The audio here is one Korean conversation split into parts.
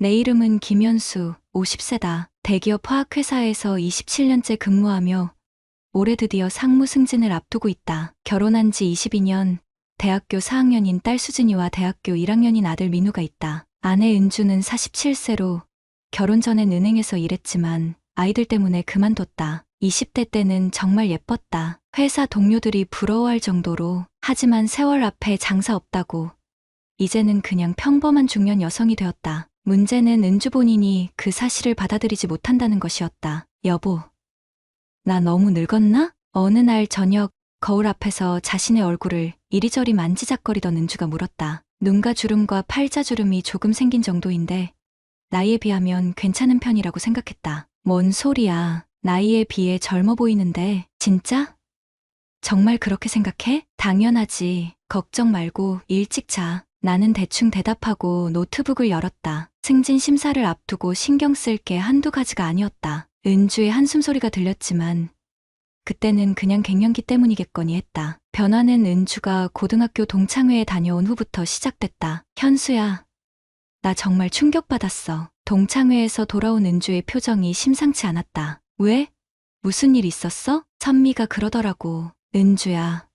내 이름은 김현수, 50세다. 대기업 화학회사에서 27년째 근무하며 올해 드디어 상무 승진을 앞두고 있다. 결혼한 지 22년, 대학교 4학년인 딸 수진이와 대학교 1학년인 아들 민우가 있다. 아내 은주는 47세로 결혼 전엔 은행에서 일했지만 아이들 때문에 그만뒀다. 20대 때는 정말 예뻤다. 회사 동료들이 부러워할 정도로. 하지만 세월 앞에 장사 없다고. 이제는 그냥 평범한 중년 여성이 되었다. 문제는 은주 본인이 그 사실을 받아들이지 못한다는 것이었다. 여보, 나 너무 늙었나? 어느 날 저녁 거울 앞에서 자신의 얼굴을 이리저리 만지작거리던 은주가 물었다. 눈가 주름과 팔자주름이 조금 생긴 정도인데 나이에 비하면 괜찮은 편이라고 생각했다. 뭔 소리야. 나이에 비해 젊어 보이는데. 진짜? 정말 그렇게 생각해? 당연하지. 걱정 말고 일찍 자. 나는 대충 대답하고 노트북을 열었다. 승진 심사를 앞두고 신경 쓸 게 한두 가지가 아니었다. 은주의 한숨 소리가 들렸지만 그때는 그냥 갱년기 때문이겠거니 했다. 변화는 은주가 고등학교 동창회에 다녀온 후부터 시작됐다. 현수야, 나 정말 충격받았어. 동창회에서 돌아온 은주의 표정이 심상치 않았다. 왜? 무슨 일 있었어? 선미가 그러더라고. 은주야,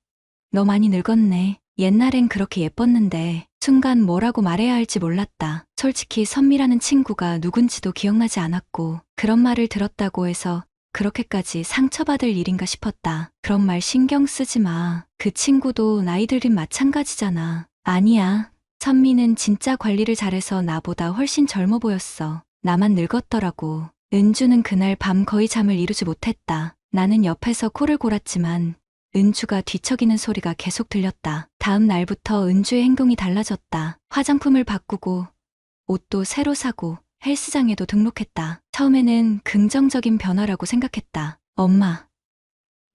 너 많이 늙었네. 옛날엔 그렇게 예뻤는데. 순간 뭐라고 말해야 할지 몰랐다. 솔직히 선미라는 친구가 누군지도 기억나지 않았고 그런 말을 들었다고 해서 그렇게까지 상처받을 일인가 싶었다. 그런 말 신경 쓰지 마. 그 친구도 나이 들긴 마찬가지잖아. 아니야. 선미는 진짜 관리를 잘해서 나보다 훨씬 젊어 보였어. 나만 늙었더라고. 은주는 그날 밤 거의 잠을 이루지 못했다. 나는 옆에서 코를 골았지만 은주가 뒤척이는 소리가 계속 들렸다. 다음 날부터 은주의 행동이 달라졌다. 화장품을 바꾸고 옷도 새로 사고 헬스장에도 등록했다. 처음에는 긍정적인 변화라고 생각했다. 엄마,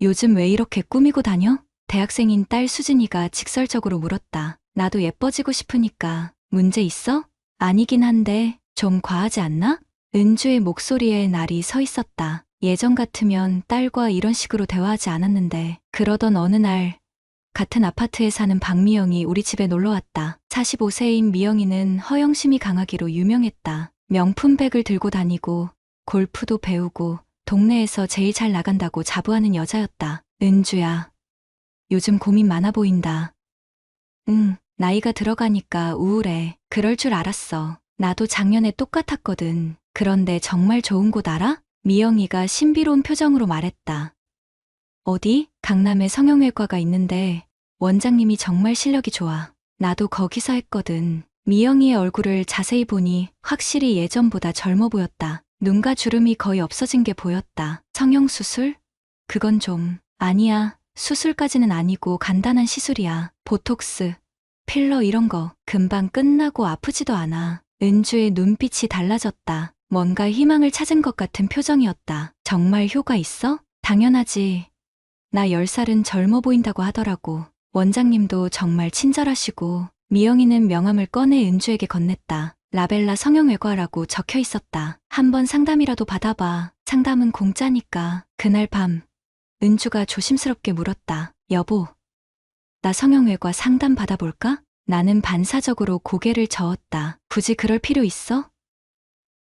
요즘 왜 이렇게 꾸미고 다녀? 대학생인 딸 수진이가 직설적으로 물었다. 나도 예뻐지고 싶으니까. 문제 있어? 아니긴 한데 좀 과하지 않나? 은주의 목소리에 날이 서 있었다. 예전 같으면 딸과 이런 식으로 대화하지 않았는데 그러던 어느 날 같은 아파트에 사는 박미영이 우리 집에 놀러왔다. 45세인 미영이는 허영심이 강하기로 유명했다. 명품백을 들고 다니고 골프도 배우고 동네에서 제일 잘 나간다고 자부하는 여자였다. 은주야, 요즘 고민 많아 보인다. 응, 나이가 들어가니까 우울해. 그럴 줄 알았어. 나도 작년에 똑같았거든. 그런데 정말 좋은 곳 알아? 미영이가 신비로운 표정으로 말했다. 어디? 강남에 성형외과가 있는데 원장님이 정말 실력이 좋아. 나도 거기서 했거든. 미영이의 얼굴을 자세히 보니 확실히 예전보다 젊어 보였다. 눈가 주름이 거의 없어진 게 보였다. 성형수술? 그건 좀. 아니야. 수술까지는 아니고 간단한 시술이야. 보톡스, 필러 이런 거. 금방 끝나고 아프지도 않아. 은주의 눈빛이 달라졌다. 뭔가 희망을 찾은 것 같은 표정이었다. 정말 효과 있어? 당연하지. 나 10살은 젊어 보인다고 하더라고. 원장님도 정말 친절하시고. 미영이는 명함을 꺼내 은주에게 건넸다. 라벨라 성형외과라고 적혀 있었다. 한번 상담이라도 받아봐. 상담은 공짜니까. 그날 밤 은주가 조심스럽게 물었다. 여보, 나 성형외과 상담 받아볼까? 나는 반사적으로 고개를 저었다. 굳이 그럴 필요 있어?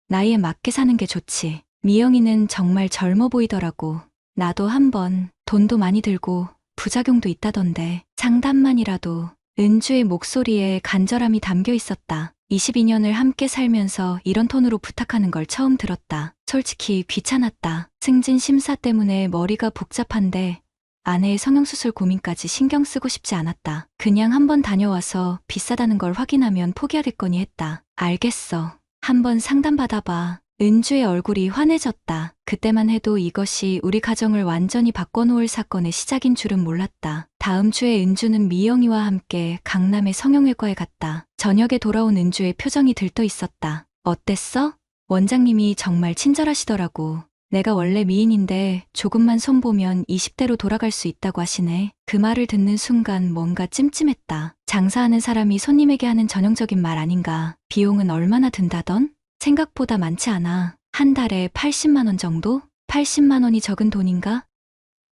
나이에 맞게 사는 게 좋지. 미영이는 정말 젊어 보이더라고. 나도 한번. 돈도 많이 들고 부작용도 있다던데. 상담만이라도. 은주의 목소리에 간절함이 담겨 있었다. 22년을 함께 살면서 이런 톤으로 부탁하는 걸 처음 들었다. 솔직히 귀찮았다. 승진 심사 때문에 머리가 복잡한데 아내의 성형수술 고민까지 신경 쓰고 싶지 않았다. 그냥 한번 다녀와서 비싸다는 걸 확인하면 포기하겠거니 했다. 알겠어. 한번 상담받아봐. 은주의 얼굴이 환해졌다. 그때만 해도 이것이 우리 가정을 완전히 바꿔놓을 사건의 시작인 줄은 몰랐다. 다음 주에 은주는 미영이와 함께 강남의 성형외과에 갔다. 저녁에 돌아온 은주의 표정이 들떠 있었다. 어땠어? 원장님이 정말 친절하시더라고. 내가 원래 미인인데 조금만 손보면 20대로 돌아갈 수 있다고 하시네. 그 말을 듣는 순간 뭔가 찜찜했다. 장사하는 사람이 손님에게 하는 전형적인 말 아닌가. 비용은 얼마나 든다던? 생각보다 많지 않아. 한 달에 80만 원 정도? 80만 원이 적은 돈인가?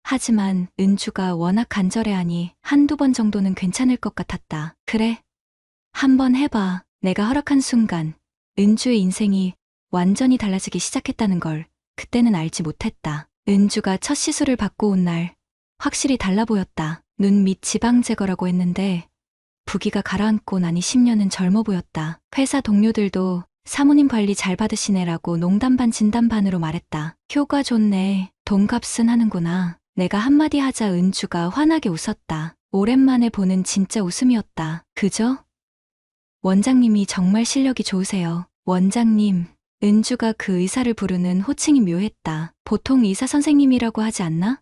하지만 은주가 워낙 간절해하니 한두 번 정도는 괜찮을 것 같았다. 그래, 한번 해봐. 내가 허락한 순간 은주의 인생이 완전히 달라지기 시작했다는 걸 그때는 알지 못했다. 은주가 첫 시술을 받고 온 날 확실히 달라 보였다. 눈 밑 지방 제거라고 했는데 부기가 가라앉고 나니 10년은 젊어 보였다. 회사 동료들도 사모님 관리 잘 받으시네라고 농담 반 진담 반으로 말했다. 효과 좋네. 돈값은 하는구나. 내가 한마디 하자 은주가 환하게 웃었다. 오랜만에 보는 진짜 웃음이었다. 그죠? 원장님이 정말 실력이 좋으세요. 원장님. 은주가 그 의사를 부르는 호칭이 묘했다. 보통 의사 선생님이라고 하지 않나?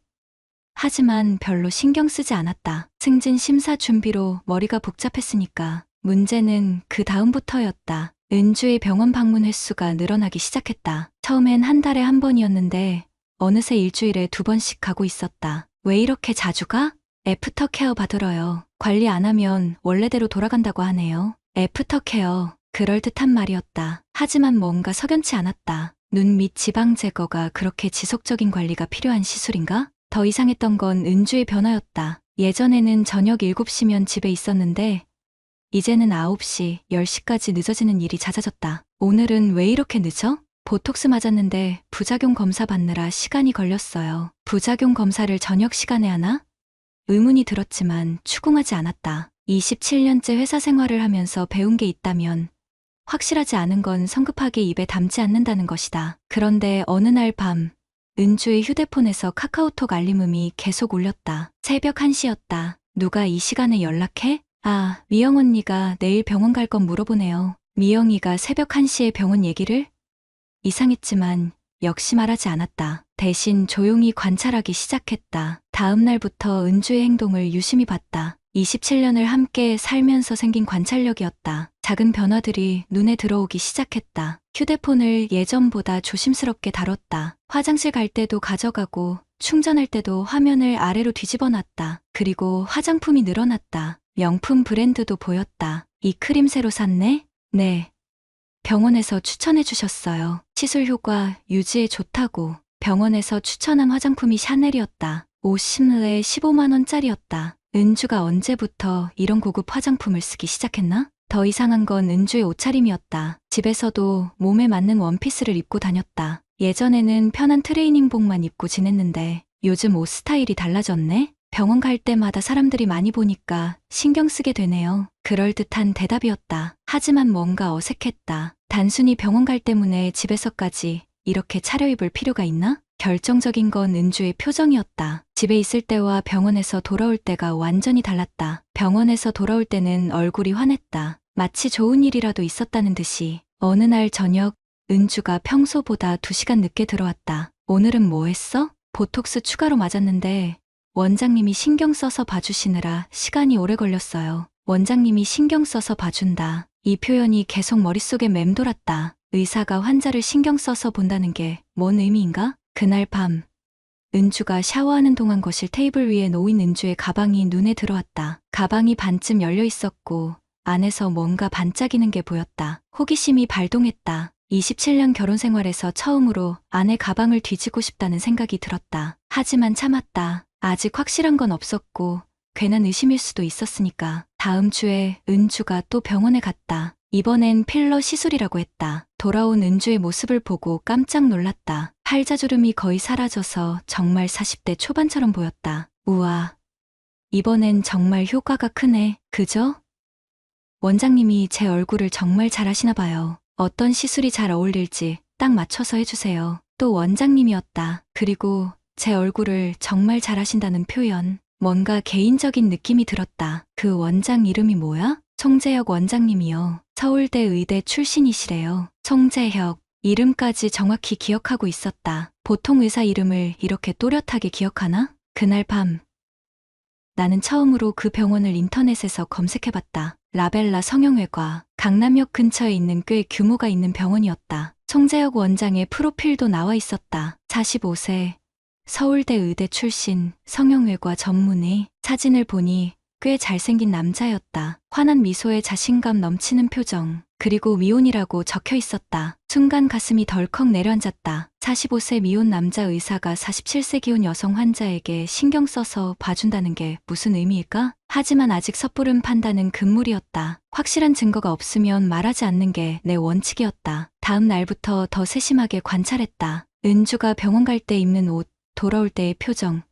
하지만 별로 신경 쓰지 않았다. 승진 심사 준비로 머리가 복잡했으니까. 문제는 그 다음부터였다. 은주의 병원 방문 횟수가 늘어나기 시작했다. 처음엔 한 달에 한 번이었는데 어느새 일주일에 2번씩 가고 있었다. 왜 이렇게 자주 가? 애프터 케어 받으러요. 관리 안 하면 원래대로 돌아간다고 하네요. 애프터 케어. 그럴듯한 말이었다. 하지만 뭔가 석연치 않았다. 눈 밑 지방 제거가 그렇게 지속적인 관리가 필요한 시술인가? 더 이상했던 건 은주의 변화였다. 예전에는 저녁 7시면 집에 있었는데 이제는 9시, 10시까지 늦어지는 일이 잦아졌다. 오늘은 왜 이렇게 늦어? 보톡스 맞았는데 부작용 검사 받느라 시간이 걸렸어요. 부작용 검사를 저녁 시간에 하나? 의문이 들었지만 추궁하지 않았다. 27년째 회사 생활을 하면서 배운 게 있다면 확실하지 않은 건 성급하게 입에 담지 않는다는 것이다. 그런데 어느 날 밤 은주의 휴대폰에서 카카오톡 알림음이 계속 울렸다. 새벽 1시였다. 누가 이 시간에 연락해? 아, 미영 언니가 내일 병원 갈 건 물어보네요. 미영이가 새벽 1시에 병원 얘기를? 이상했지만 역시 말하지 않았다. 대신 조용히 관찰하기 시작했다. 다음 날부터 은주의 행동을 유심히 봤다. 27년을 함께 살면서 생긴 관찰력이었다. 작은 변화들이 눈에 들어오기 시작했다. 휴대폰을 예전보다 조심스럽게 다뤘다. 화장실 갈 때도 가져가고 충전할 때도 화면을 아래로 뒤집어 놨다. 그리고 화장품이 늘어났다. 명품 브랜드도 보였다. 이 크림 새로 샀네? 네. 병원에서 추천해 주셨어요. 시술 효과 유지에 좋다고. 병원에서 추천한 화장품이 샤넬이었다. 50ml에 15만 원짜리였다. 은주가 언제부터 이런 고급 화장품을 쓰기 시작했나? 더 이상한 건 은주의 옷차림이었다. 집에서도 몸에 맞는 원피스를 입고 다녔다. 예전에는 편한 트레이닝복만 입고 지냈는데 요즘 옷 스타일이 달라졌네? 병원 갈 때마다 사람들이 많이 보니까 신경 쓰게 되네요. 그럴듯한 대답이었다. 하지만 뭔가 어색했다. 단순히 병원 갈 때문에 집에서까지 이렇게 차려입을 필요가 있나? 결정적인 건 은주의 표정이었다. 집에 있을 때와 병원에서 돌아올 때가 완전히 달랐다. 병원에서 돌아올 때는 얼굴이 환했다. 마치 좋은 일이라도 있었다는 듯이. 어느 날 저녁 은주가 평소보다 2시간 늦게 들어왔다. 오늘은 뭐 했어? 보톡스 추가로 맞았는데 원장님이 신경 써서 봐주시느라 시간이 오래 걸렸어요. 원장님이 신경 써서 봐준다. 이 표현이 계속 머릿속에 맴돌았다. 의사가 환자를 신경 써서 본다는 게 뭔 의미인가? 그날 밤 은주가 샤워하는 동안 거실 테이블 위에 놓인 은주의 가방이 눈에 들어왔다. 가방이 반쯤 열려 있었고 안에서 뭔가 반짝이는 게 보였다. 호기심이 발동했다. 27년 결혼 생활에서 처음으로 아내 가방을 뒤지고 싶다는 생각이 들었다. 하지만 참았다. 아직 확실한 건 없었고 괜한 의심일 수도 있었으니까. 다음 주에 은주가 또 병원에 갔다. 이번엔 필러 시술이라고 했다. 돌아온 은주의 모습을 보고 깜짝 놀랐다. 팔자주름이 거의 사라져서 정말 40대 초반처럼 보였다. 우와, 이번엔 정말 효과가 크네. 그죠? 원장님이 제 얼굴을 정말 잘 아시나 봐요. 어떤 시술이 잘 어울릴지 딱 맞춰서 해주세요. 또 원장님이었다. 그리고 제 얼굴을 정말 잘 아신다는 표현. 뭔가 개인적인 느낌이 들었다. 그 원장 이름이 뭐야? 송재혁 원장님이요. 서울대 의대 출신이시래요. 송재혁. 이름까지 정확히 기억하고 있었다. 보통 의사 이름을 이렇게 또렷하게 기억하나? 그날 밤 나는 처음으로 그 병원을 인터넷에서 검색해봤다. 라벨라 성형외과. 강남역 근처에 있는 꽤 규모가 있는 병원이었다. 송재혁 원장의 프로필도 나와 있었다. 45세. 서울대 의대 출신, 성형외과 전문의. 사진을 보니 꽤 잘생긴 남자였다. 환한 미소에 자신감 넘치는 표정. 그리고 미혼이라고 적혀 있었다. 순간 가슴이 덜컥 내려앉았다. 45세 미혼 남자 의사가 47세 기혼 여성 환자에게 신경 써서 봐준다는 게 무슨 의미일까? 하지만 아직 섣부른 판단은 금물이었다. 확실한 증거가 없으면 말하지 않는 게 내 원칙이었다. 다음 날부터 더 세심하게 관찰했다. 은주가 병원 갈 때 입는 옷, 돌아올 때의 표정,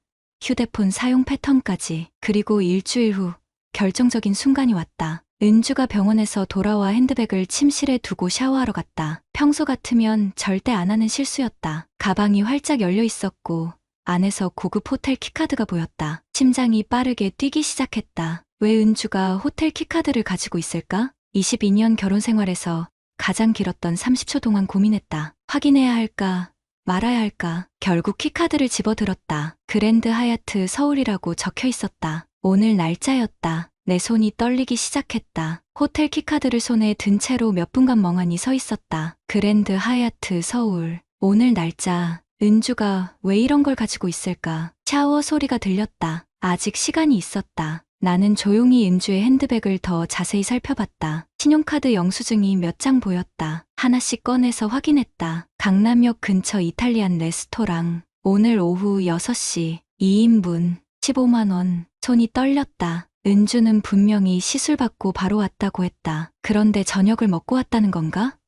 휴대폰 사용 패턴까지. 그리고 일주일 후 결정적인 순간이 왔다. 은주가 병원에서 돌아와 핸드백을 침실에 두고 샤워하러 갔다. 평소 같으면 절대 안 하는 실수였다. 가방이 활짝 열려 있었고 안에서 고급 호텔 키카드가 보였다. 심장이 빠르게 뛰기 시작했다. 왜 은주가 호텔 키카드를 가지고 있을까? 22년 결혼 생활에서 가장 길었던 30초 동안 고민했다. 확인해야 할까? 말아야 할까? 결국 키카드를 집어들었다. 그랜드 하얏트 서울이라고 적혀 있었다. 오늘 날짜였다. 내 손이 떨리기 시작했다. 호텔 키카드를 손에 든 채로 몇 분간 멍하니 서 있었다. 그랜드 하얏트 서울. 오늘 날짜. 은주가 왜 이런 걸 가지고 있을까? 샤워 소리가 들렸다. 아직 시간이 있었다. 나는 조용히 은주의 핸드백을 더 자세히 살펴봤다. 신용카드 영수증이 몇 장 보였다. 하나씩 꺼내서 확인했다. 강남역 근처 이탈리안 레스토랑. 오늘 오후 6시 2인분 15만 원. 손이 떨렸다. 은주는 분명히 시술 받고 바로 왔다고 했다. 그런데 저녁을 먹고 왔다는 건가?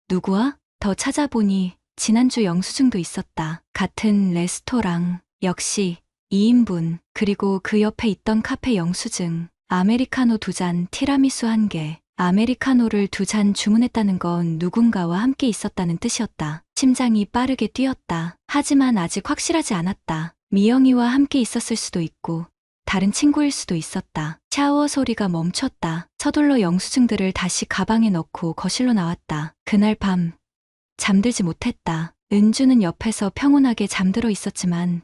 누구와? 더 찾아보니 지난주 영수증도 있었다. 같은 레스토랑. 역시 2인분. 그리고 그 옆에 있던 카페 영수증. 아메리카노 2잔, 티라미수 1개. 아메리카노를 2잔 주문했다는 건 누군가와 함께 있었다는 뜻이었다. 심장이 빠르게 뛰었다. 하지만 아직 확실하지 않았다. 미영이와 함께 있었을 수도 있고 다른 친구일 수도 있었다. 샤워 소리가 멈췄다. 서둘러 영수증들을 다시 가방에 넣고 거실로 나왔다. 그날 밤 잠들지 못했다. 은주는 옆에서 평온하게 잠들어 있었지만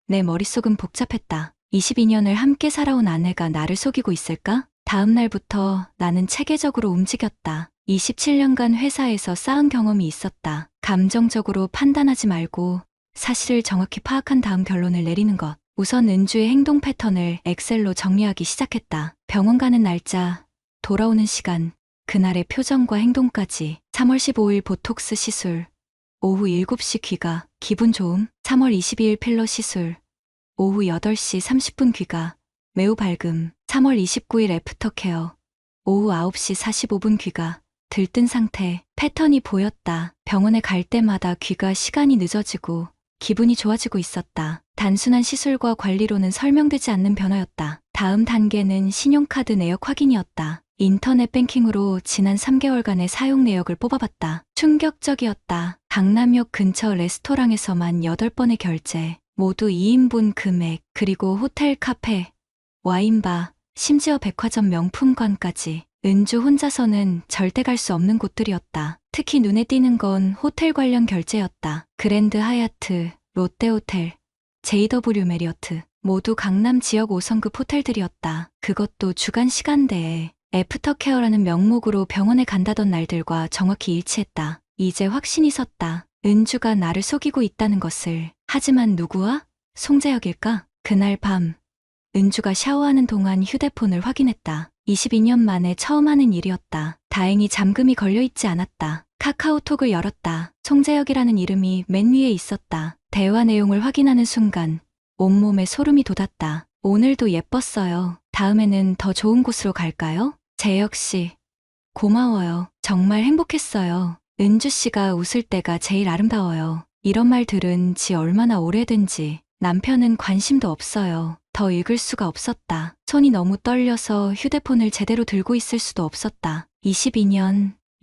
내 머릿속은 복잡했다. 22년을 함께 살아온 아내가 나를 속이고 있을까? 다음 날부터 나는 체계적으로 움직였다. 27년간 회사에서 쌓은 경험이 있었다. 감정적으로 판단하지 말고 사실을 정확히 파악한 다음 결론을 내리는 것. 우선 은주의 행동 패턴을 엑셀로 정리하기 시작했다. 병원 가는 날짜, 돌아오는 시간, 그날의 표정과 행동까지. 3월 15일 보톡스 시술, 오후 7시 귀가, 기분 좋음. 3월 22일 필러 시술, 오후 8시 30분 귀가, 매우 밝음. 3월 29일 애프터 케어, 오후 9시 45분 귀가, 들뜬 상태. 패턴이 보였다. 병원에 갈 때마다 귀가 시간이 늦어지고 기분이 좋아지고 있었다. 단순한 시술과 관리로는 설명되지 않는 변화였다. 다음 단계는 신용카드 내역 확인이었다. 인터넷 뱅킹으로 지난 3개월간의 사용 내역을 뽑아봤다. 충격적이었다. 강남역 근처 레스토랑에서만 8번의 결제, 모두 2인분 금액, 그리고 호텔, 카페, 와인바, 심지어 백화점 명품관까지. 은주 혼자서는 절대 갈 수 없는 곳들이었다. 특히 눈에 띄는 건 호텔 관련 결제였다. 그랜드 하얏트, 롯데호텔, JW 메리어트, 모두 강남 지역 5성급 호텔들이었다. 그것도 주간 시간대에. 애프터케어라는 명목으로 병원에 간다던 날들과 정확히 일치했다. 이제 확신이 섰다. 은주가 나를 속이고 있다는 것을. 하지만 누구와? 송재혁일까? 그날 밤 은주가 샤워하는 동안 휴대폰을 확인했다. 22년 만에 처음 하는 일이었다. 다행히 잠금이 걸려있지 않았다. 카카오톡을 열었다. 송재혁이라는 이름이 맨 위에 있었다. 대화 내용을 확인하는 순간 온몸에 소름이 돋았다. 오늘도 예뻤어요. 다음에는 더 좋은 곳으로 갈까요? 재혁씨, 고마워요. 정말 행복했어요. 은주씨가 웃을 때가 제일 아름다워요. 이런 말 들은 지 얼마나 오래된지. 남편은 관심도 없어요. 더 읽을 수가 없었다. 손이 너무 떨려서 휴대폰을 제대로 들고 있을 수도 없었다.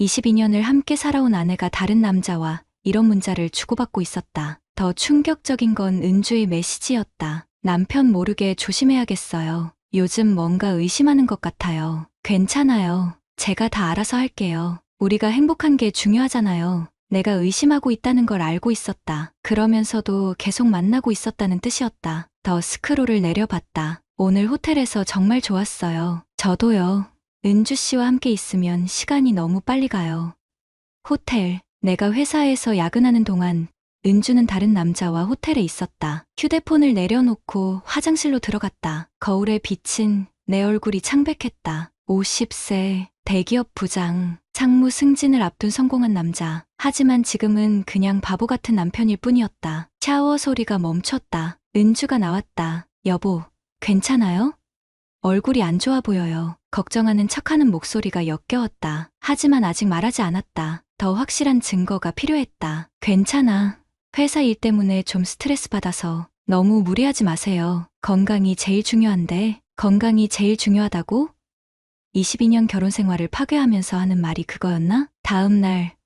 22년을 함께 살아온 아내가 다른 남자와 이런 문자를 주고받고 있었다. 더 충격적인 건 은주의 메시지였다. 남편 모르게 조심해야겠어요. 요즘 뭔가 의심하는 것 같아요. 괜찮아요. 제가 다 알아서 할게요. 우리가 행복한 게 중요하잖아요. 내가 의심하고 있다는 걸 알고 있었다. 그러면서도 계속 만나고 있었다는 뜻이었다. 더 스크롤을 내려봤다. 오늘 호텔에서 정말 좋았어요. 저도요. 은주 씨와 함께 있으면 시간이 너무 빨리 가요. 호텔. 내가 회사에서 야근하는 동안 은주는 다른 남자와 호텔에 있었다. 휴대폰을 내려놓고 화장실로 들어갔다. 거울에 비친 내 얼굴이 창백했다. 50세, 대기업 부장, 상무 승진을 앞둔 성공한 남자. 하지만 지금은 그냥 바보 같은 남편일 뿐이었다. 샤워 소리가 멈췄다. 은주가 나왔다. 여보, 괜찮아요? 얼굴이 안 좋아 보여요. 걱정하는 척하는 목소리가 역겨웠다. 하지만 아직 말하지 않았다. 더 확실한 증거가 필요했다. 괜찮아. 회사 일 때문에 좀 스트레스 받아서. 너무 무리하지 마세요. 건강이 제일 중요한데. 건강이 제일 중요하다고? 22년 결혼 생활을 파괴하면서 하는 말이 그거였나? 다음 날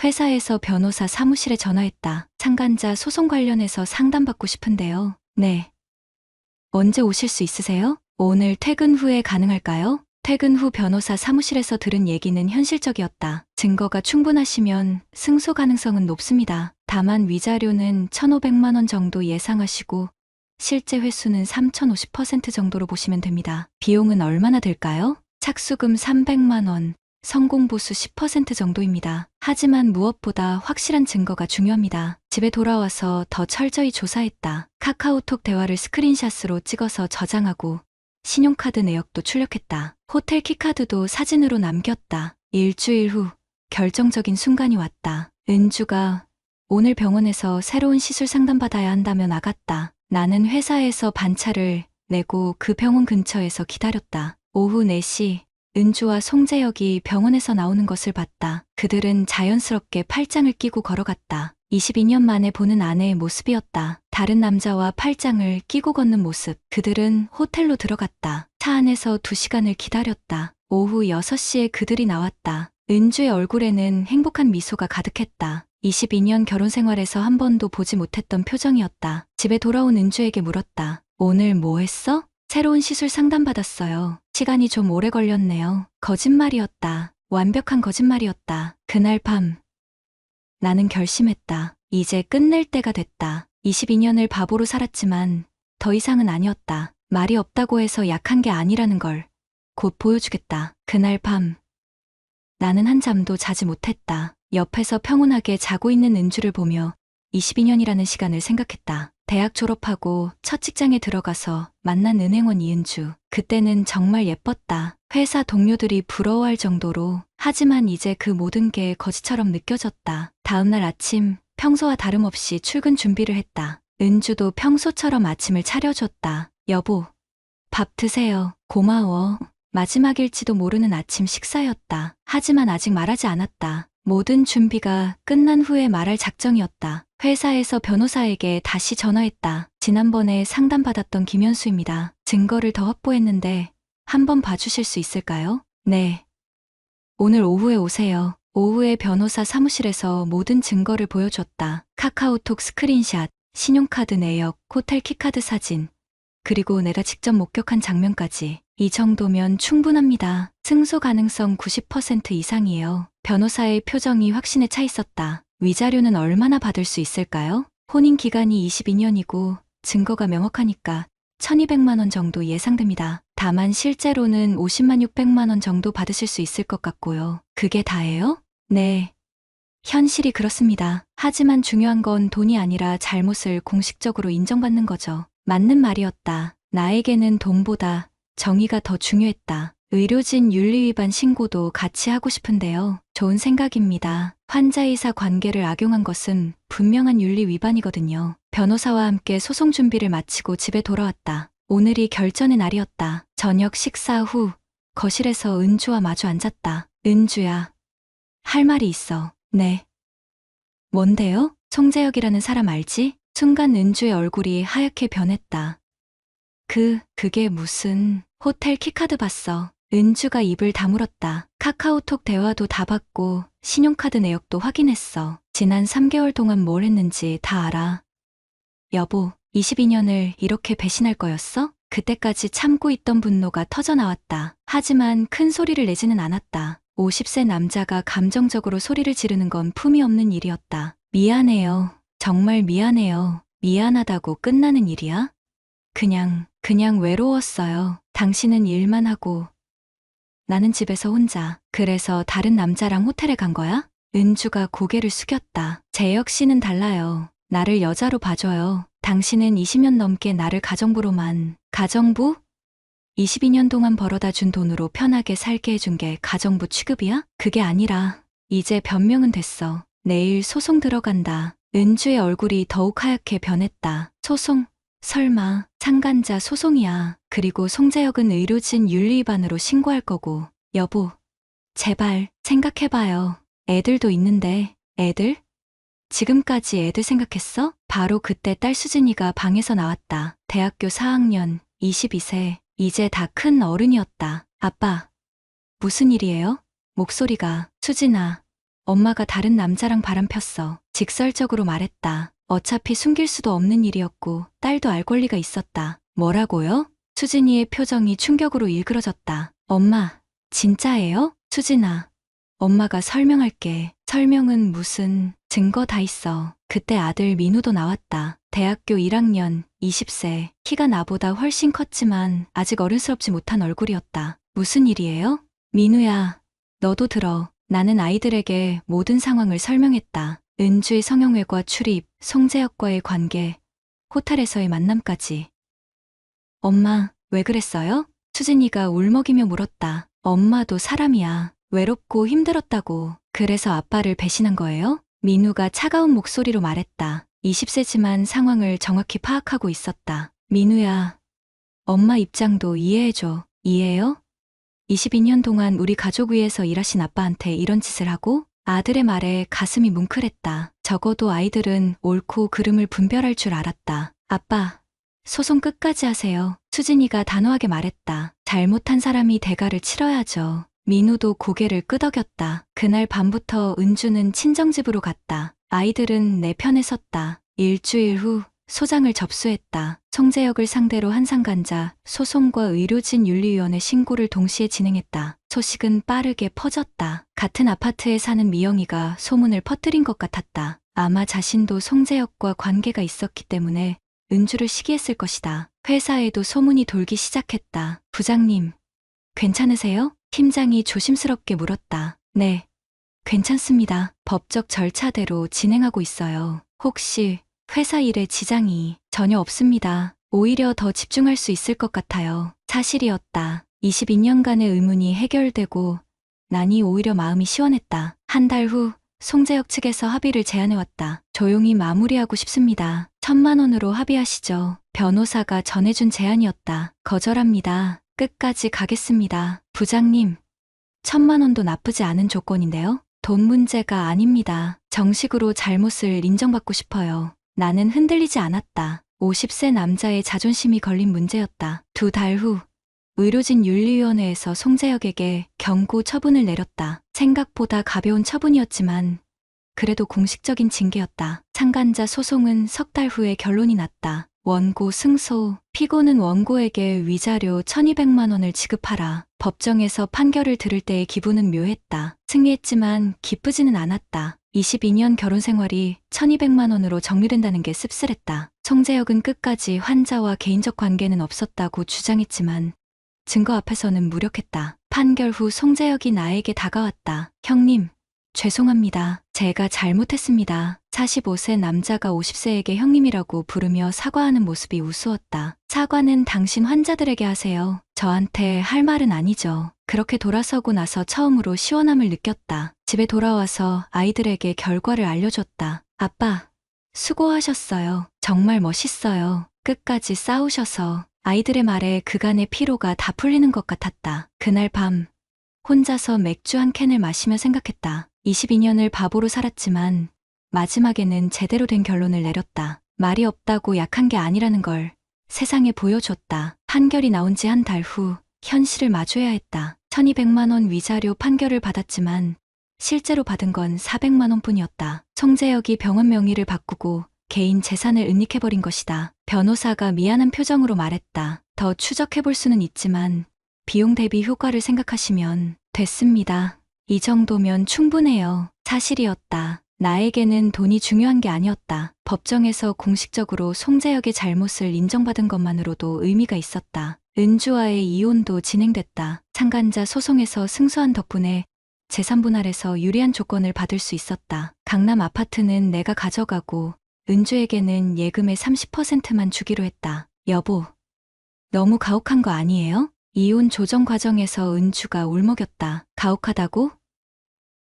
회사에서 변호사 사무실에 전화했다. 상간자 소송 관련해서 상담받고 싶은데요. 네. 언제 오실 수 있으세요? 오늘 퇴근 후에 가능할까요? 퇴근 후 변호사 사무실에서 들은 얘기는 현실적이었다. 증거가 충분하시면 승소 가능성은 높습니다. 다만 위자료는 1,500만 원 정도 예상하시고 실제 횟수는 3,050% 정도로 보시면 됩니다. 비용은 얼마나 들까요? 착수금 300만 원, 성공보수 10% 정도입니다. 하지만 무엇보다 확실한 증거가 중요합니다. 집에 돌아와서 더 철저히 조사했다. 카카오톡 대화를 스크린샷으로 찍어서 저장하고 신용카드 내역도 출력했다. 호텔 키카드도 사진으로 남겼다. 일주일 후 결정적인 순간이 왔다. 은주가 오늘 병원에서 새로운 시술 상담받아야 한다며 나갔다. 나는 회사에서 반차를 내고 그 병원 근처에서 기다렸다. 오후 4시 은주와 송재혁이 병원에서 나오는 것을 봤다. 그들은 자연스럽게 팔짱을 끼고 걸어갔다. 22년 만에 보는 아내의 모습이었다. 다른 남자와 팔짱을 끼고 걷는 모습. 그들은 호텔로 들어갔다. 차 안에서 2시간을 기다렸다. 오후 6시에 그들이 나왔다. 은주의 얼굴에는 행복한 미소가 가득했다. 22년 결혼 생활에서 한 번도 보지 못했던 표정이었다. 집에 돌아온 은주에게 물었다. 오늘 뭐 했어? 새로운 시술 상담받았어요. 시간이 좀 오래 걸렸네요. 거짓말이었다. 완벽한 거짓말이었다. 그날 밤 나는 결심했다. 이제 끝낼 때가 됐다. 22년을 바보로 살았지만 더 이상은 아니었다. 말이 없다고 해서 약한 게 아니라는 걸 곧 보여주겠다. 그날 밤 나는 한잠도 자지 못했다. 옆에서 평온하게 자고 있는 은주를 보며 22년이라는 시간을 생각했다. 대학 졸업하고 첫 직장에 들어가서 만난 은행원 이은주. 그때는 정말 예뻤다. 회사 동료들이 부러워할 정도로. 하지만 이제 그 모든 게 거짓처럼 느껴졌다. 다음날 아침 평소와 다름없이 출근 준비를 했다. 은주도 평소처럼 아침을 차려줬다. 여보, 밥 드세요. 고마워. 마지막일지도 모르는 아침 식사였다. 하지만 아직 말하지 않았다. 모든 준비가 끝난 후에 말할 작정이었다. 회사에서 변호사에게 다시 전화했다. 지난번에 상담받았던 김현수입니다. 증거를 더 확보했는데 한번 봐주실 수 있을까요? 네. 오늘 오후에 오세요. 오후에 변호사 사무실에서 모든 증거를 보여줬다. 카카오톡 스크린샷, 신용카드 내역, 호텔 키카드 사진, 그리고 내가 직접 목격한 장면까지. 이 정도면 충분합니다. 승소 가능성 90% 이상이에요. 변호사의 표정이 확신에 차 있었다. 위자료는 얼마나 받을 수 있을까요? 혼인 기간이 22년이고 증거가 명확하니까 1,200만 원 정도 예상됩니다. 다만 실제로는 50만 600만 원 정도 받으실 수 있을 것 같고요. 그게 다예요? 네. 현실이 그렇습니다. 하지만 중요한 건 돈이 아니라 잘못을 공식적으로 인정받는 거죠. 맞는 말이었다. 나에게는 돈보다 정의가 더 중요했다. 의료진 윤리위반 신고도 같이 하고 싶은데요. 좋은 생각입니다. 환자의사 관계를 악용한 것은 분명한 윤리 위반이거든요. 변호사와 함께 소송 준비를 마치고 집에 돌아왔다. 오늘이 결전의 날이었다. 저녁 식사 후 거실에서 은주와 마주 앉았다. 은주야, 할 말이 있어. 네. 뭔데요? 송재혁이라는 사람 알지? 순간 은주의 얼굴이 하얗게 변했다. 그게 무슨... 호텔 키카드 봤어. 은주가 입을 다물었다. 카카오톡 대화도 다 봤고 신용카드 내역도 확인했어. 지난 3개월 동안 뭘 했는지 다 알아. 여보, 22년을 이렇게 배신할 거였어? 그때까지 참고 있던 분노가 터져나왔다. 하지만 큰 소리를 내지는 않았다. 50세 남자가 감정적으로 소리를 지르는 건 품이 없는 일이었다. 미안해요. 정말 미안해요. 미안하다고 끝나는 일이야? 그냥 외로웠어요. 당신은 일만 하고 나는 집에서 혼자. 그래서 다른 남자랑 호텔에 간 거야? 은주가 고개를 숙였다. 재혁 씨는 달라요. 나를 여자로 봐줘요. 당신은 20년 넘게 나를 가정부로만. 가정부? 22년 동안 벌어다 준 돈으로 편하게 살게 해준 게 가정부 취급이야? 그게 아니라 이제 변명은 됐어. 내일 소송 들어간다. 은주의 얼굴이 더욱 하얗게 변했다. 소송? 설마 상간자 소송이야. 그리고 송재혁은 의료진 윤리위반으로 신고할 거고. 여보, 제발 생각해봐요. 애들도 있는데. 애들? 지금까지 애들 생각했어? 바로 그때 딸 수진이가 방에서 나왔다. 대학교 4학년, 22세, 이제 다 큰 어른이었다. 아빠, 무슨 일이에요? 목소리가. 수진아, 엄마가 다른 남자랑 바람 폈어. 직설적으로 말했다. 어차피 숨길 수도 없는 일이었고 딸도 알 권리가 있었다. 뭐라고요? 수진이의 표정이 충격으로 일그러졌다. 엄마, 진짜예요? 수진아, 엄마가 설명할게. 설명은 무슨, 증거 다 있어. 그때 아들 민우도 나왔다. 대학교 1학년, 20세, 키가 나보다 훨씬 컸지만 아직 어른스럽지 못한 얼굴이었다. 무슨 일이에요? 민우야, 너도 들어. 나는 아이들에게 모든 상황을 설명했다. 은주의 성형외과 출입, 송재혁과의 관계, 호텔에서의 만남까지. 엄마, 왜 그랬어요? 수진이가 울먹이며 물었다. 엄마도 사람이야. 외롭고 힘들었다고. 그래서 아빠를 배신한 거예요? 민우가 차가운 목소리로 말했다. 20세지만 상황을 정확히 파악하고 있었다. 민우야, 엄마 입장도 이해해줘. 이해해요? 22년 동안 우리 가족 위해서 일하신 아빠한테 이런 짓을 하고? 아들의 말에 가슴이 뭉클했다. 적어도 아이들은 옳고 그름을 분별할 줄 알았다. 아빠, 소송 끝까지 하세요. 수진이가 단호하게 말했다. 잘못한 사람이 대가를 치러야죠. 민우도 고개를 끄덕였다. 그날 밤부터 은주는 친정집으로 갔다. 아이들은 내 편에 섰다. 일주일 후 소장을 접수했다. 송재혁을 상대로 한 상간자, 소송과 의료진 윤리위원회 신고를 동시에 진행했다. 소식은 빠르게 퍼졌다. 같은 아파트에 사는 미영이가 소문을 퍼뜨린 것 같았다. 아마 자신도 송재혁과 관계가 있었기 때문에 은주를 시기했을 것이다. 회사에도 소문이 돌기 시작했다. 부장님, 괜찮으세요? 팀장이 조심스럽게 물었다. 네, 괜찮습니다. 법적 절차대로 진행하고 있어요. 혹시 회사 일에 지장이 전혀 없습니다. 오히려 더 집중할 수 있을 것 같아요. 사실이었다. 22년간의 의문이 해결되고 나니 오히려 마음이 시원했다. 한 달 후 송재혁 측에서 합의를 제안해왔다. 조용히 마무리하고 싶습니다. 1,000만 원으로 합의하시죠. 변호사가 전해준 제안이었다. 거절합니다. 끝까지 가겠습니다. 부장님, 1,000만 원도 나쁘지 않은 조건인데요. 돈 문제가 아닙니다. 정식으로 잘못을 인정받고 싶어요. 나는 흔들리지 않았다. 50세 남자의 자존심이 걸린 문제였다. 2달 후 의료진 윤리위원회에서 송재혁에게 경고 처분을 내렸다. 생각보다 가벼운 처분이었지만 그래도 공식적인 징계였다. 상간자 소송은 3달 후에 결론이 났다. 원고 승소, 피고는 원고에게 위자료 1,200만 원을 지급하라. 법정에서 판결을 들을 때의 기분은 묘했다. 승리했지만 기쁘지는 않았다. 22년 결혼 생활이 1,200만 원으로 정리된다는 게 씁쓸했다. 송재혁은 끝까지 환자와 개인적 관계는 없었다고 주장했지만 증거 앞에서는 무력했다. 판결 후 송재혁이 나에게 다가왔다. 형님, 죄송합니다. 제가 잘못했습니다. 45세 남자가 50세에게 형님이라고 부르며 사과하는 모습이 우스웠다. 사과는 당신 환자들에게 하세요. 저한테 할 말은 아니죠. 그렇게 돌아서고 나서 처음으로 시원함을 느꼈다. 집에 돌아와서 아이들에게 결과를 알려줬다. 아빠, 수고하셨어요. 정말 멋있어요. 끝까지 싸우셔서. 아이들의 말에 그간의 피로가 다 풀리는 것 같았다. 그날 밤 혼자서 맥주 한 캔을 마시며 생각했다. 22년을 바보로 살았지만 마지막에는 제대로 된 결론을 내렸다. 말이 없다고 약한 게 아니라는 걸 세상에 보여줬다. 판결이 나온 지 한 달 후 현실을 마주해야 했다. 1,200만 원 위자료 판결을 받았지만 실제로 받은 건 400만 원뿐이었다. 송재혁이 병원 명의를 바꾸고 개인 재산을 은닉해버린 것이다. 변호사가 미안한 표정으로 말했다. 더 추적해볼 수는 있지만 비용 대비 효과를 생각하시면 됐습니다. 이 정도면 충분해요. 사실이었다. 나에게는 돈이 중요한 게 아니었다. 법정에서 공식적으로 송재혁의 잘못을 인정받은 것만으로도 의미가 있었다. 은주와의 이혼도 진행됐다. 상간자 소송에서 승소한 덕분에 재산 분할에서 유리한 조건을 받을 수 있었다. 강남 아파트는 내가 가져가고 은주에게는 예금의 30%만 주기로 했다. 여보, 너무 가혹한 거 아니에요? 이혼 조정 과정에서 은주가 울먹였다. 가혹하다고?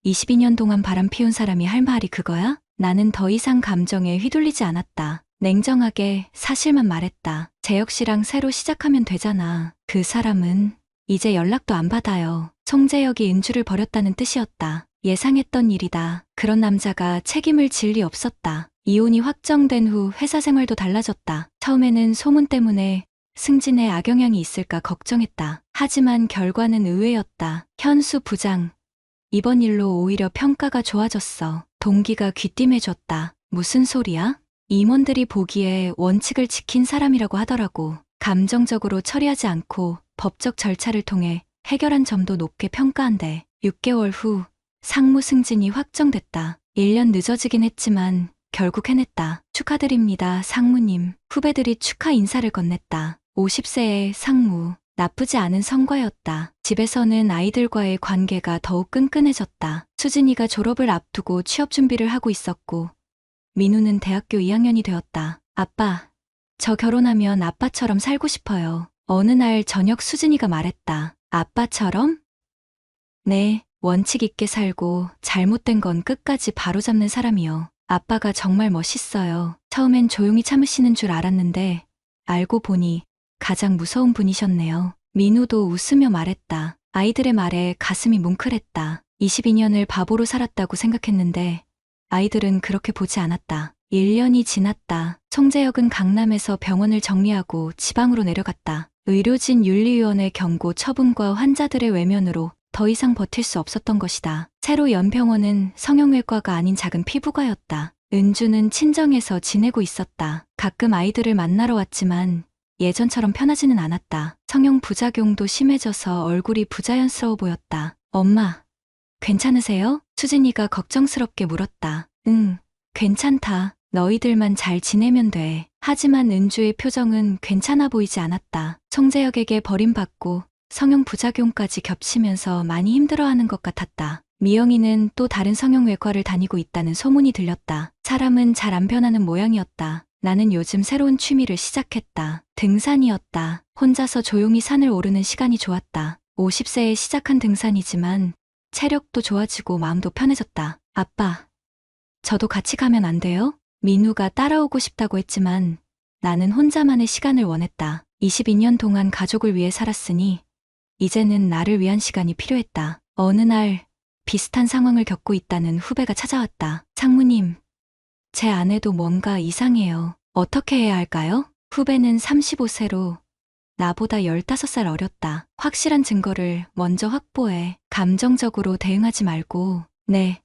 22년 동안 바람 피운 사람이 할 말이 그거야? 나는 더 이상 감정에 휘둘리지 않았다. 냉정하게 사실만 말했다. 재혁 씨랑 새로 시작하면 되잖아. 그 사람은 이제 연락도 안 받아요. 송재혁이 은주를 버렸다는 뜻이었다. 예상했던 일이다. 그런 남자가 책임을 질 리 없었다. 이혼이 확정된 후 회사 생활도 달라졌다. 처음에는 소문 때문에 승진에 악영향이 있을까 걱정했다. 하지만 결과는 의외였다. 현수 부장, 이번 일로 오히려 평가가 좋아졌어. 동기가 귀띔해줬다. 무슨 소리야? 임원들이 보기에 원칙을 지킨 사람이라고 하더라고. 감정적으로 처리하지 않고 법적 절차를 통해 해결한 점도 높게 평가한대. 6개월 후 상무 승진이 확정됐다. 1년 늦어지긴 했지만 결국 해냈다. 축하드립니다, 상무님. 후배들이 축하 인사를 건넸다. 50세의 상무. 나쁘지 않은 성과였다. 집에서는 아이들과의 관계가 더욱 끈끈해졌다. 수진이가 졸업을 앞두고 취업 준비를 하고 있었고, 민우는 대학교 2학년이 되었다. 아빠, 저 결혼하면 아빠처럼 살고 싶어요. 어느 날 저녁 수진이가 말했다. 아빠처럼? 네, 원칙 있게 살고 잘못된 건 끝까지 바로잡는 사람이요. 아빠가 정말 멋있어요. 처음엔 조용히 참으시는 줄 알았는데 알고 보니 가장 무서운 분이셨네요. 민우도 웃으며 말했다. 아이들의 말에 가슴이 뭉클했다. 22년을 바보로 살았다고 생각했는데 아이들은 그렇게 보지 않았다. 1년이 지났다. 송재혁은 강남에서 병원을 정리하고 지방으로 내려갔다. 의료진 윤리위원회 경고 처분과 환자들의 외면으로 더 이상 버틸 수 없었던 것이다. 새로 연 병원은 성형외과가 아닌 작은 피부과였다. 은주는 친정에서 지내고 있었다. 가끔 아이들을 만나러 왔지만 예전처럼 편하지는 않았다. 성형 부작용도 심해져서 얼굴이 부자연스러워 보였다. 엄마, 괜찮으세요? 수진이가 걱정스럽게 물었다. 응, 괜찮다. 너희들만 잘 지내면 돼. 하지만 은주의 표정은 괜찮아 보이지 않았다. 송재혁에게 버림받고 성형 부작용까지 겹치면서 많이 힘들어하는 것 같았다. 미영이는 또 다른 성형외과를 다니고 있다는 소문이 들렸다. 사람은 잘 안 변하는 모양이었다. 나는 요즘 새로운 취미를 시작했다. 등산이었다. 혼자서 조용히 산을 오르는 시간이 좋았다. 50세에 시작한 등산이지만 체력도 좋아지고 마음도 편해졌다. 아빠, 저도 같이 가면 안 돼요? 민우가 따라오고 싶다고 했지만 나는 혼자만의 시간을 원했다. 22년 동안 가족을 위해 살았으니 이제는 나를 위한 시간이 필요했다. 어느 날 비슷한 상황을 겪고 있다는 후배가 찾아왔다. 상무님, 제 아내도 뭔가 이상해요. 어떻게 해야 할까요? 후배는 35세로 나보다 15살 어렸다. 확실한 증거를 먼저 확보해. 감정적으로 대응하지 말고. 네.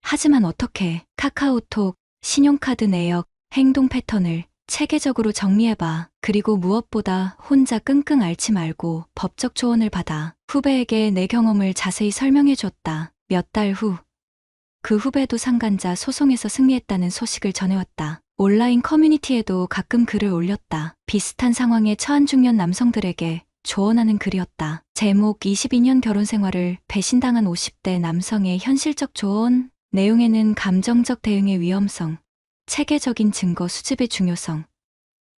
하지만 어떻게? 카카오톡, 신용카드 내역, 행동 패턴을 체계적으로 정리해봐. 그리고 무엇보다 혼자 끙끙 앓지 말고 법적 조언을 받아. 후배에게 내 경험을 자세히 설명해줬다. 몇 달 후, 그 후배도 상간자 소송에서 승리했다는 소식을 전해왔다. 온라인 커뮤니티에도 가끔 글을 올렸다. 비슷한 상황에 처한 중년 남성들에게 조언하는 글이었다. 제목 22년 결혼 생활을 배신당한 50대 남성의 현실적 조언. 내용에는 감정적 대응의 위험성, 체계적인 증거 수집의 중요성,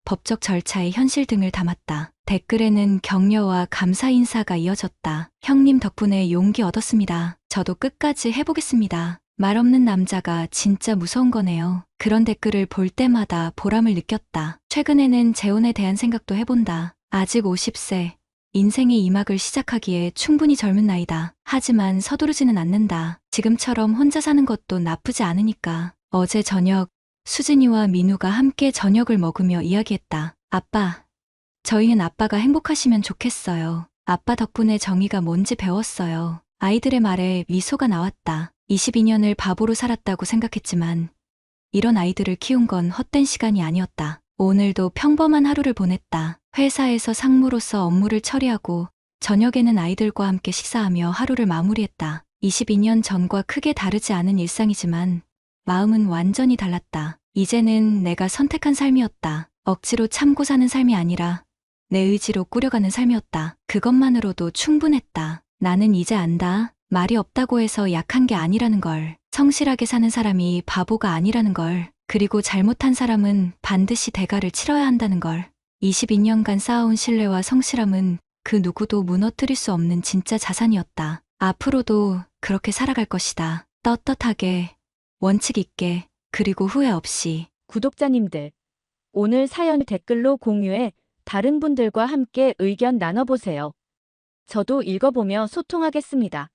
법적 절차의 현실 등을 담았다. 댓글에는 격려와 감사 인사가 이어졌다. 형님 덕분에 용기 얻었습니다. 저도 끝까지 해보겠습니다. 말 없는 남자가 진짜 무서운 거네요. 그런 댓글을 볼 때마다 보람을 느꼈다. 최근에는 재혼에 대한 생각도 해본다. 아직 50세, 인생의 2막을 시작하기에 충분히 젊은 나이다. 하지만 서두르지는 않는다. 지금처럼 혼자 사는 것도 나쁘지 않으니까. 어제 저녁, 수진이와 민우가 함께 저녁을 먹으며 이야기했다. 아빠, 저희는 아빠가 행복하시면 좋겠어요. 아빠 덕분에 정의가 뭔지 배웠어요. 아이들의 말에 미소가 나왔다. 22년을 바보로 살았다고 생각했지만 이런 아이들을 키운 건 헛된 시간이 아니었다. 오늘도 평범한 하루를 보냈다. 회사에서 상무로서 업무를 처리하고 저녁에는 아이들과 함께 식사하며 하루를 마무리했다. 22년 전과 크게 다르지 않은 일상이지만 마음은 완전히 달랐다. 이제는 내가 선택한 삶이었다. 억지로 참고 사는 삶이 아니라 내 의지로 꾸려가는 삶이었다. 그것만으로도 충분했다. 나는 이제 안다. 말이 없다고 해서 약한 게 아니라는 걸. 성실하게 사는 사람이 바보가 아니라는 걸. 그리고 잘못한 사람은 반드시 대가를 치러야 한다는 걸. 22년간 쌓아온 신뢰와 성실함은 그 누구도 무너뜨릴 수 없는 진짜 자산이었다. 앞으로도 그렇게 살아갈 것이다. 떳떳하게, 원칙 있게, 그리고 후회 없이. 구독자님들, 오늘 사연 댓글로 공유해 다른 분들과 함께 의견 나눠보세요. 저도 읽어보며 소통하겠습니다.